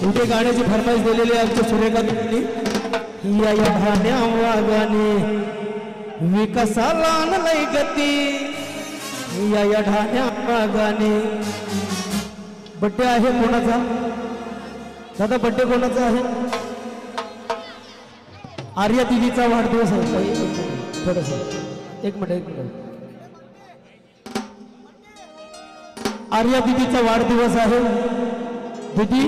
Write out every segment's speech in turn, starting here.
उद्या गाण्याची फरमाईश दिलेली आहे आमच्या सूर्यकांतनी या ढाण्या वागाने विकासाला आणलंय गती या ढाण्या वागाने बड्डे आहे कोणाचा दादा बड्डे कोणाचा आहे आर्या दिदीचा वाढदिवस आहे थोडस एक मिनिट आर्या दिदीचा वाढदिवस आहे दीदी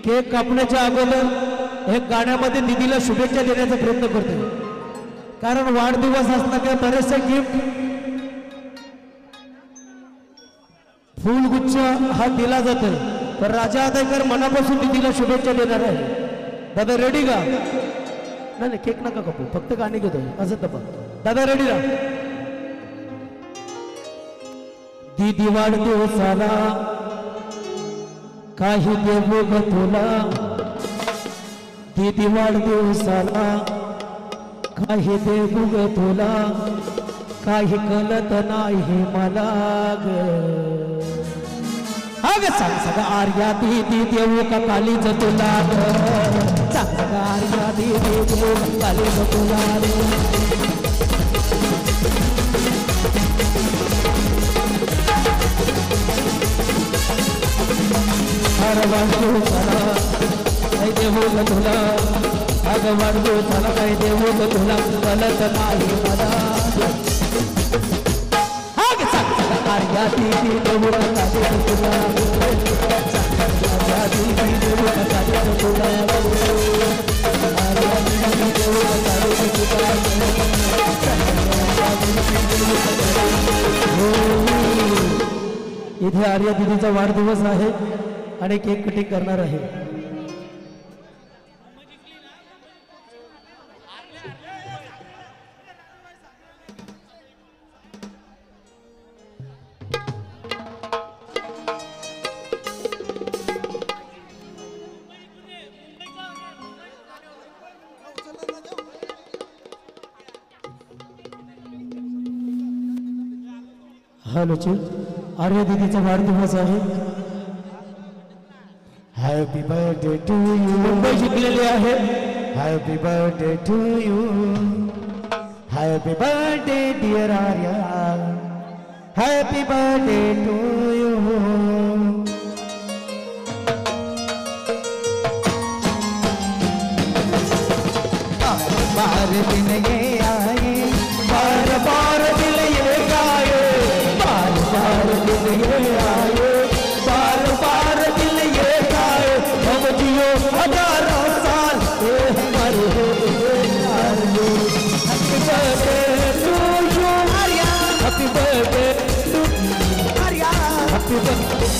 केक कापण्याच्या अगोदर हे गाण्यामध्ये दीदीला शुभेच्छा देण्याचा प्रयत्न करते कारण वाढदिवस असला की बरेचसे गिफ्ट फुलगुच्छ हा दिला जातो तर राजा आदायकर मनापासून दीदीला शुभेच्छा देणार आहे दादा रेडी का नाही केक नका कापू फक्त गाणी घेतो असं तपा दादा रेडी राहा दीदी वाढदिवसाला काही देऊ ग तुला दीदी वाढदिवसाला काही देऊ ग तुला काही कळत नाही मला ग अग सांग सगळं आर्या दीदी देऊ का कालीच तुला ग सांग सगळं आर्या दीदी देऊ का कालीच तुला हर वाढदिवसाला काही देऊ ग तुला अग वाढदिवसाला काही देऊ ग तुला कळत नाही मला अग सांग सगळं आर्या दीदी देऊ का कालीच तुला आर्या दीदी देऊ का कालीच तुला आर्या दीदी देऊ का कालीच तुला इथे आर्या दीदीचा वाढदिवस आहे आणि केक कटिंग करणार आहे हॅलो जी आर्या दीदीचा वाढदिवस आहे happy birthday to you Mumbai जिंकलेली आहे happy birthday to you happy birthday dear Arya happy birthday to you बार दिन ये आए बार बार दिल ये गाए बार बार दिल ये आए बार बार दिल ये गाए हम जियो हजारों साल हमारे happy birthday to you Arya happy birthday to Arya happy birthday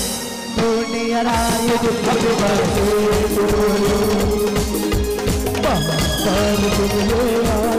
to dear Arya happy birthday to you बार बार दिल ये आए